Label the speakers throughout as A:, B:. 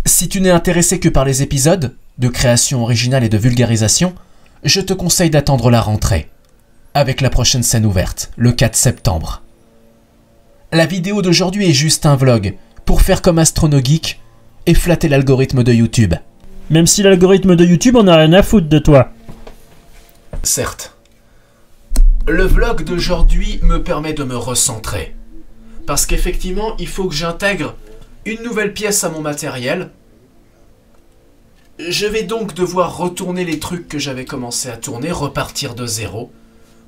A: Si tu n'es intéressé que par les épisodes, de création originale et de vulgarisation, je te conseille d'attendre la rentrée, avec la prochaine scène ouverte, le 4 septembre. La vidéo d'aujourd'hui est juste un vlog, pour faire comme AstronoGeek et flatter l'algorithme de YouTube.
B: Même si l'algorithme de YouTube en a rien à foutre de toi.
A: Certes. Le vlog d'aujourd'hui me permet de me recentrer. Parce qu'effectivement, il faut que j'intègre une nouvelle pièce à mon matériel. Je vais donc devoir retourner les trucs que j'avais commencé à tourner, repartir de zéro,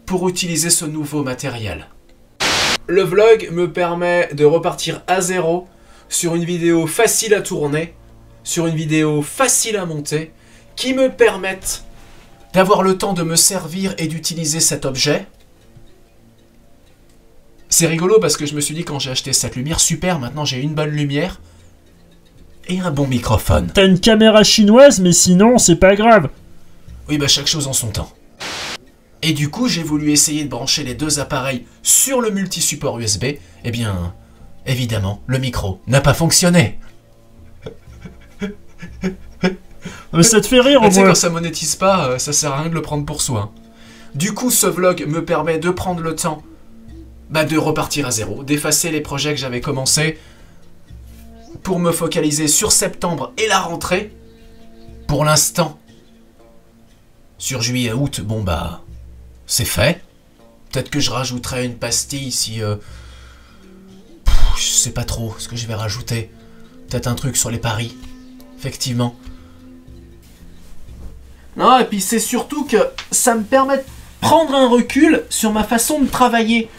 A: pour utiliser ce nouveau matériel. Le vlog me permet de repartir à zéro sur une vidéo facile à tourner, sur une vidéo facile à monter, qui me permettent d'avoir le temps de me servir et d'utiliser cet objet. C'est rigolo parce que je me suis dit quand j'ai acheté cette lumière, super, maintenant j'ai une bonne lumière et un bon microphone.
B: T'as une caméra chinoise, mais sinon, c'est pas grave.
A: Oui, bah chaque chose en son temps. Et du coup, j'ai voulu essayer de brancher les deux appareils sur le multi-support USB. Eh bien, évidemment, le micro n'a pas fonctionné.
B: Ça te fait rire au
A: Tu sais,
B: moins.
A: quand ça monétise pas, ça sert à rien de le prendre pour soi. Du coup, ce vlog me permet de prendre le temps de repartir à zéro, d'effacer les projets que j'avais commencés pour me focaliser sur septembre et la rentrée. Pour l'instant, sur juillet, août, bon bah, c'est fait. Peut-être que je rajouterai une pastille si... je sais pas trop ce que je vais rajouter. Peut-être un truc sur les paris, effectivement. Non, et puis c'est surtout que ça me permet de prendre un recul sur ma façon de travailler.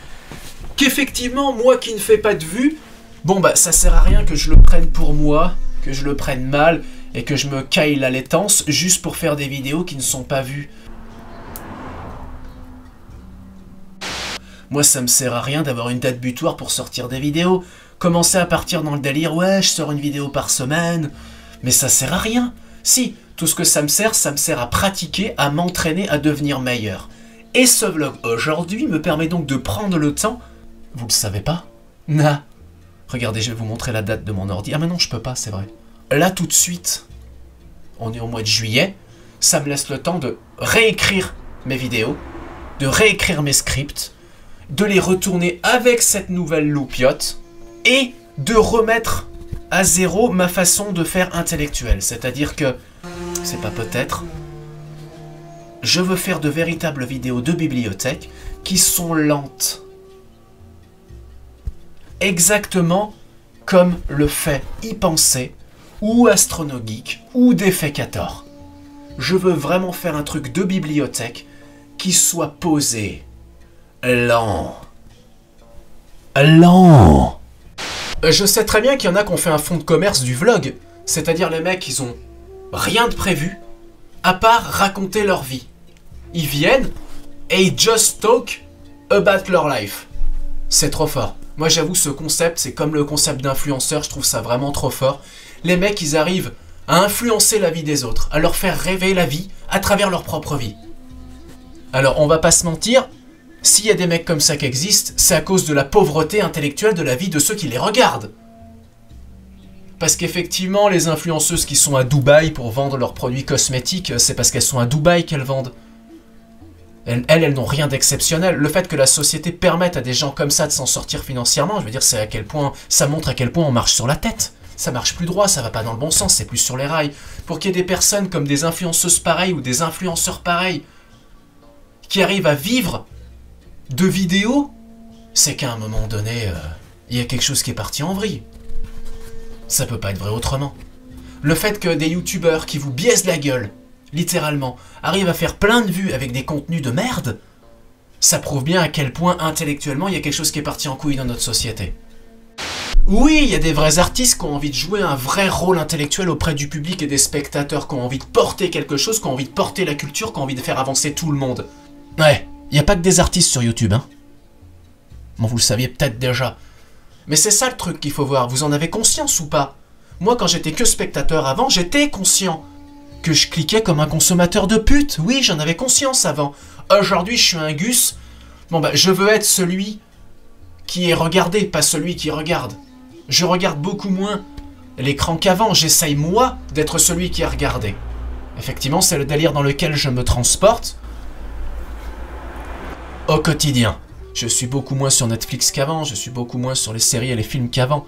A: Qu'effectivement, moi qui ne fais pas de vues, bon bah ça sert à rien que je le prenne pour moi, que je le prenne mal, et que je me caille la laitance juste pour faire des vidéos qui ne sont pas vues. Moi ça me sert à rien d'avoir une date butoir pour sortir des vidéos. Commencer à partir dans le délire, ouais je sors une vidéo par semaine, mais ça sert à rien. Si, tout ce que ça me sert à pratiquer, à m'entraîner, à devenir meilleur. Et ce vlog aujourd'hui me permet donc de prendre le temps. Vous le savez pas? Nah. Regardez, je vais vous montrer la date de mon ordi. Ah mais non, je peux pas, c'est vrai. Là, tout de suite, on est au mois de juillet, ça me laisse le temps de réécrire mes vidéos, de réécrire mes scripts, de les retourner avec cette nouvelle loupiote, et de remettre à zéro ma façon de faire intellectuelle. C'est-à-dire que, c'est pas peut-être, je veux faire de véritables vidéos de bibliothèque qui sont lentes. Exactement comme le fait y penser, ou AstronoGeek, ou Defecator. Je veux vraiment faire un truc de bibliothèque qui soit posé, lent. Lent. Je sais très bien qu'il y en a qui ont fait un fonds de commerce du vlog. C'est-à-dire les mecs, ils ont rien de prévu, à part raconter leur vie. Ils viennent et ils just talk about leur life. C'est trop fort. Moi j'avoue, ce concept, c'est comme le concept d'influenceur, je trouve ça vraiment trop fort. Les mecs, ils arrivent à influencer la vie des autres, à leur faire rêver la vie à travers leur propre vie. Alors on va pas se mentir, s'il y a des mecs comme ça qui existent, c'est à cause de la pauvreté intellectuelle de la vie de ceux qui les regardent. Parce qu'effectivement, les influenceuses qui sont à Dubaï pour vendre leurs produits cosmétiques, c'est parce qu'elles sont à Dubaï qu'elles vendent. Elles n'ont rien d'exceptionnel. Le fait que la société permette à des gens comme ça de s'en sortir financièrement, je veux dire, c'est à quel point ça montre à quel point on marche sur la tête. Ça marche plus droit, ça va pas dans le bon sens, c'est plus sur les rails. Pour qu'il y ait des personnes comme des influenceuses pareilles ou des influenceurs pareils qui arrivent à vivre de vidéos, c'est qu'à un moment donné, il y a quelque chose qui est parti en vrille. Ça peut pas être vrai autrement. Le fait que des youtubeurs qui vous biaisent la gueule, littéralement, arrivent à faire plein de vues avec des contenus de merde, ça prouve bien à quel point intellectuellement il y a quelque chose qui est parti en couille dans notre société. Oui, il y a des vrais artistes qui ont envie de jouer un vrai rôle intellectuel auprès du public et des spectateurs, qui ont envie de porter quelque chose, qui ont envie de porter la culture, qui ont envie de faire avancer tout le monde. Ouais, il n'y a pas que des artistes sur YouTube, hein. Bon, vous le saviez peut-être déjà. Mais c'est ça le truc qu'il faut voir, vous en avez conscience ou pas? Moi, quand j'étais que spectateur avant, j'étais conscient que je cliquais comme un consommateur de pute. Oui, j'en avais conscience avant. Aujourd'hui, je suis un gus. Bon, bah, je veux être celui qui est regardé, pas celui qui regarde. Je regarde beaucoup moins l'écran qu'avant. J'essaye, moi, d'être celui qui a regardé. Effectivement, c'est le délire dans lequel je me transporte au quotidien. Je suis beaucoup moins sur Netflix qu'avant, je suis beaucoup moins sur les séries et les films qu'avant.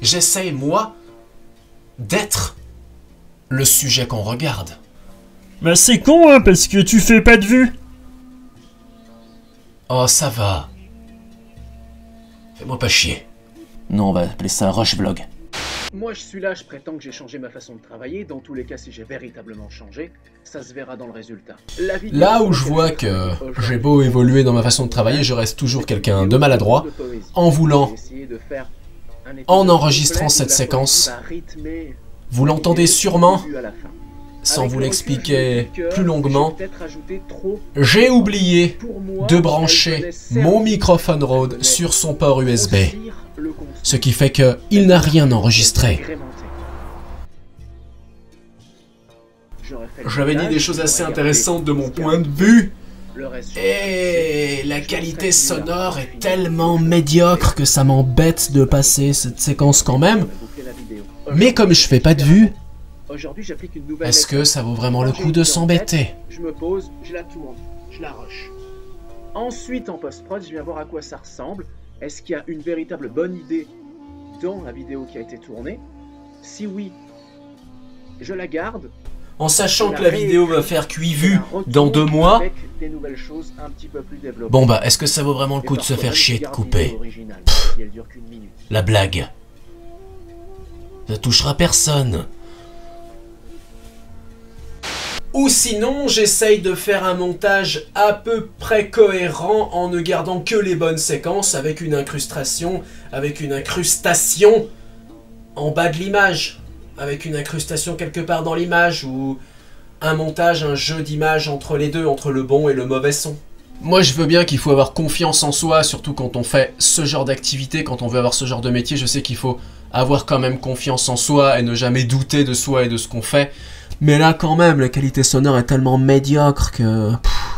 A: J'essaye, moi, d'être le sujet qu'on regarde.
B: Bah c'est con, hein, parce que tu fais pas de vues.
A: Oh, ça va. Fais-moi pas chier. Non, on va appeler ça Rush Vlog.
C: Moi je suis là, je prétends que j'ai changé ma façon de travailler. Dans tous les cas, si j'ai véritablement changé, ça se verra dans le résultat.
A: Là où je vois que j'ai beau évoluer dans ma façon de travailler, je reste toujours quelqu'un de maladroit en voulant, en enregistrant cette séquence. Vous l'entendez sûrement, sans vous l'expliquer plus longuement, j'ai oublié de brancher mon microphone Rode sur son port USB. Ce qui fait qu'il n'a rien enregistré. J'avais dit des choses assez intéressantes de mon point de vue. Et la qualité sonore est tellement médiocre que ça m'embête de passer cette séquence quand même. Mais comme je fais pas de vue, est-ce que ça vaut vraiment le coup de s'embêter?
C: Je me pose, je la tourne, je la rush. Ensuite, en post-prod, je viens voir à quoi ça ressemble. Est-ce qu'il y a une véritable bonne idée dans la vidéo qui a été tournée? Si oui, je la garde.
A: En sachant que la vidéo va faire cuit-vu dans 2 mois. Bon bah, est-ce que ça vaut vraiment le coup de se faire chier de couper? La blague. Ça touchera personne. Ou sinon, j'essaye de faire un montage à peu près cohérent en ne gardant que les bonnes séquences avec une incrustation en bas de l'image, avec une incrustation quelque part dans l'image, ou un montage, un jeu d'images entre les deux, entre le bon et le mauvais son. Moi je veux bien qu'il faut avoir confiance en soi, surtout quand on fait ce genre d'activité, quand on veut avoir ce genre de métier, je sais qu'il faut avoir quand même confiance en soi et ne jamais douter de soi et de ce qu'on fait. Mais là quand même, la qualité sonore est tellement médiocre que...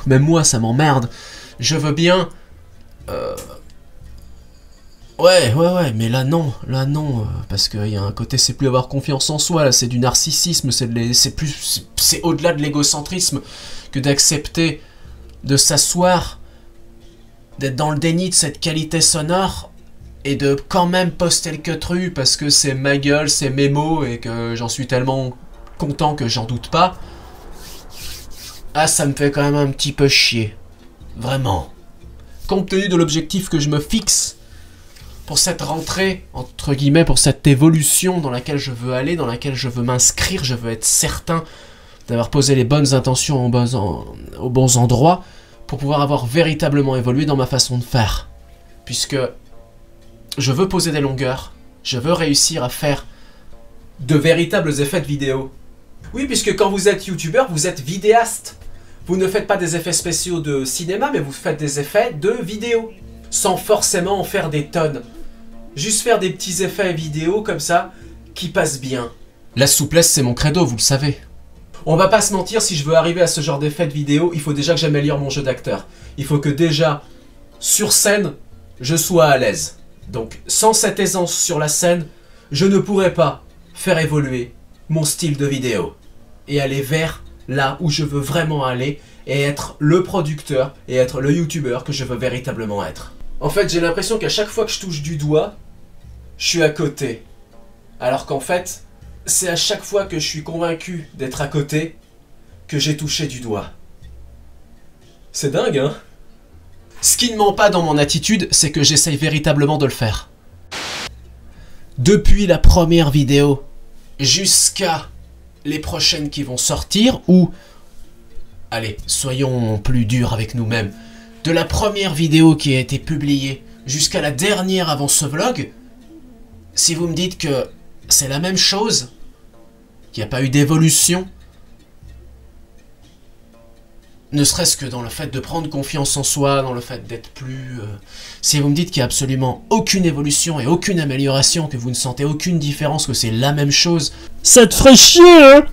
A: même moi ça m'emmerde. Je veux bien... Ouais, mais là non, parce qu'il y a un côté, c'est plus avoir confiance en soi, là c'est du narcissisme, c'est au-delà de l'égocentrisme que d'accepter de s'asseoir, d'être dans le déni de cette qualité sonore, et de quand même poster le queutru parce que c'est ma gueule, c'est mes mots, et que j'en suis tellement content que j'en doute pas. Ah, ça me fait quand même un petit peu chier. Vraiment. Compte tenu de l'objectif que je me fixe pour cette rentrée, entre guillemets, pour cette évolution dans laquelle je veux aller, dans laquelle je veux m'inscrire, je veux être certain d'avoir posé les bonnes intentions aux bons endroits pour pouvoir avoir véritablement évolué dans ma façon de faire. Puisque je veux poser des longueurs, je veux réussir à faire de véritables effets de vidéo. Oui, puisque quand vous êtes youtubeur, vous êtes vidéaste. Vous ne faites pas des effets spéciaux de cinéma, mais vous faites des effets de vidéo. Sans forcément en faire des tonnes. Juste faire des petits effets vidéo comme ça, qui passent bien. La souplesse, c'est mon credo, vous le savez. On va pas se mentir, si je veux arriver à ce genre d'effet de vidéo, il faut déjà que j'améliore mon jeu d'acteur. Il faut que déjà, sur scène, je sois à l'aise. Donc, sans cette aisance sur la scène, je ne pourrais pas faire évoluer mon style de vidéo. Et aller vers là où je veux vraiment aller, et être le producteur, et être le youtubeur que je veux véritablement être. En fait, j'ai l'impression qu'à chaque fois que je touche du doigt, je suis à côté. Alors qu'en fait, c'est à chaque fois que je suis convaincu d'être à côté que j'ai touché du doigt. C'est dingue, hein? Ce qui ne ment pas dans mon attitude, c'est que j'essaye véritablement de le faire. Depuis la première vidéo jusqu'à les prochaines qui vont sortir, ou... Allez, soyons plus durs avec nous-mêmes. De la première vidéo qui a été publiée jusqu'à la dernière avant ce vlog, si vous me dites que c'est la même chose, qu'il n'y a pas eu d'évolution, ne serait-ce que dans le fait de prendre confiance en soi, dans le fait d'être plus... Si vous me dites qu'il n'y a absolument aucune évolution et aucune amélioration, que vous ne sentez aucune différence, que c'est la même chose...
B: Ça te ferait chier, hein?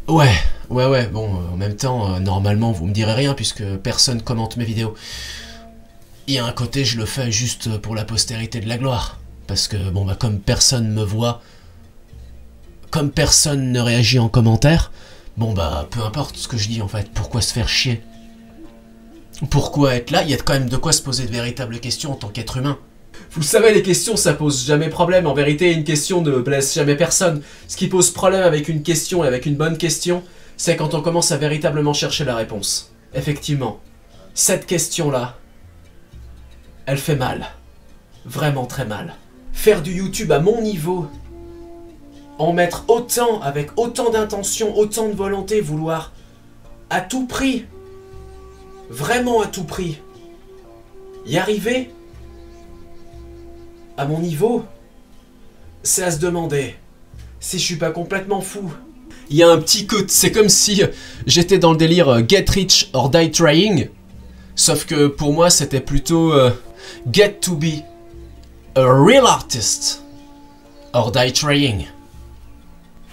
A: Ouais, bon, en même temps, normalement, vous me direz rien, puisque personne commente mes vidéos. Il y a un côté, je le fais juste pour la postérité de la gloire. Parce que, bon, bah, comme personne me voit, comme personne ne réagit en commentaire, bon bah peu importe ce que je dis en fait, pourquoi se faire chier? Pourquoi être là? Il y a quand même de quoi se poser de véritables questions en tant qu'être humain. Vous le savez, les questions ça pose jamais problème, en vérité une question ne blesse jamais personne. Ce qui pose problème avec une question et avec une bonne question, c'est quand on commence à véritablement chercher la réponse. Effectivement, cette question-là, elle fait mal. Vraiment très mal. Faire du YouTube à mon niveau, en mettre autant, avec autant d'intention, autant de volonté, vouloir à tout prix, vraiment à tout prix, y arriver à mon niveau, c'est à se demander si je suis pas complètement fou. Il y a un petit coup, c'est comme si j'étais dans le délire Get Rich or Die Trying, sauf que pour moi c'était plutôt Get to be a real artist or Die Trying.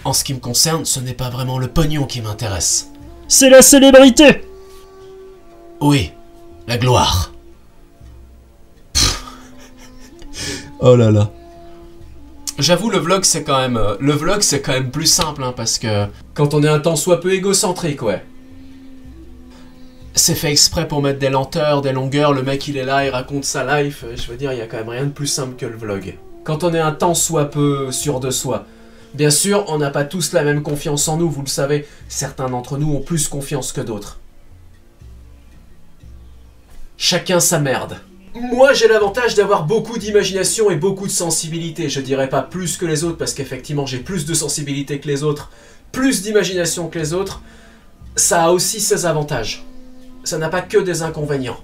A: En ce qui me concerne, ce n'est pas vraiment le pognon qui m'intéresse.
B: C'est la célébrité!
A: Oui, la gloire. Oh là là. J'avoue, le vlog c'est quand même plus simple, hein, parce que quand on est un tant soit peu égocentrique, ouais. C'est fait exprès pour mettre des lenteurs, des longueurs, le mec il est là, il raconte sa life, je veux dire, il y a quand même rien de plus simple que le vlog. Quand on est un tant soit peu sûr de soi. Bien sûr, on n'a pas tous la même confiance en nous, vous le savez, certains d'entre nous ont plus confiance que d'autres. Chacun sa merde. Moi, j'ai l'avantage d'avoir beaucoup d'imagination et beaucoup de sensibilité. Je dirais pas plus que les autres, parce qu'effectivement, j'ai plus de sensibilité que les autres, plus d'imagination que les autres. Ça a aussi ses avantages. Ça n'a pas que des inconvénients.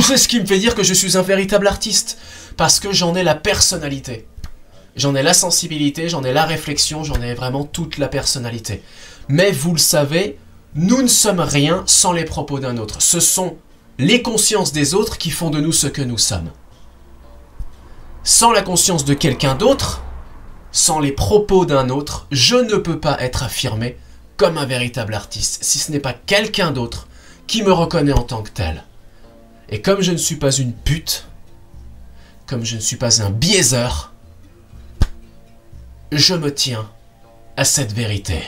A: C'est ce qui me fait dire que je suis un véritable artiste, parce que j'en ai la personnalité. J'en ai la sensibilité, j'en ai la réflexion, j'en ai vraiment toute la personnalité. Mais vous le savez, nous ne sommes rien sans les propos d'un autre. Ce sont les consciences des autres qui font de nous ce que nous sommes. Sans la conscience de quelqu'un d'autre, sans les propos d'un autre, je ne peux pas être affirmé comme un véritable artiste, si ce n'est pas quelqu'un d'autre qui me reconnaît en tant que tel. Et comme je ne suis pas une pute, comme je ne suis pas un biaiseur, je me tiens à cette vérité.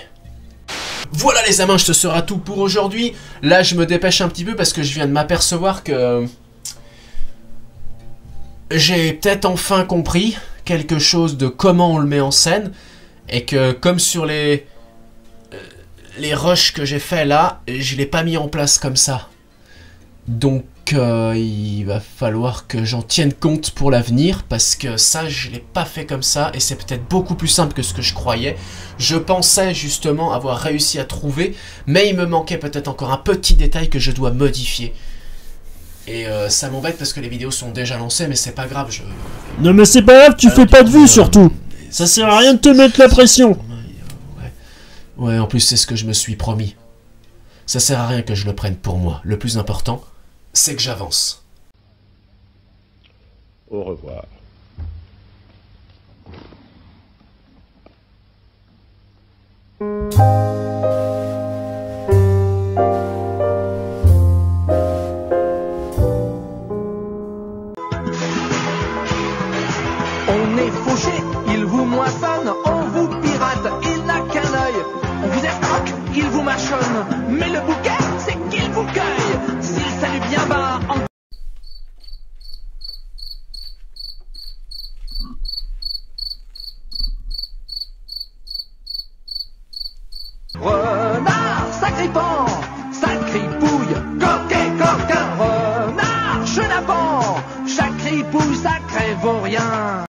A: Voilà les amants, ce sera tout pour aujourd'hui. Là, je me dépêche un petit peu parce que je viens de m'apercevoir que j'ai peut-être enfin compris quelque chose de comment on le met en scène. Et que comme sur les rushs que j'ai fait là, je l'ai pas mis en place comme ça. Donc il va falloir que j'en tienne compte pour l'avenir, parce que ça je l'ai pas fait comme ça, et c'est peut-être beaucoup plus simple que ce que je croyais. Je pensais justement avoir réussi à trouver, mais il me manquait peut-être encore un petit détail que je dois modifier. Et ça m'embête parce que les vidéos sont déjà lancées, mais c'est pas grave, je...
B: Non mais c'est pas grave, tu fais pas de vues surtout. Ça sert à rien de te mettre la pression.
A: Ouais, en plus c'est ce que je me suis promis. Ça sert à rien que je le prenne pour moi. Le plus important, c'est que j'avance.
D: Au revoir.
E: On est fauché, il vous moissonne, on vous pirate, il n'a qu'un œil. On vous escroque, il vous mâchonne, mais le bouquet, c'est qu'il vous cueille. S'il salue bien bas, en... Renard, sacré pan, sacré pouille, coquet, coquin, renard, chenapan, sacré pouille, sacré vaurien.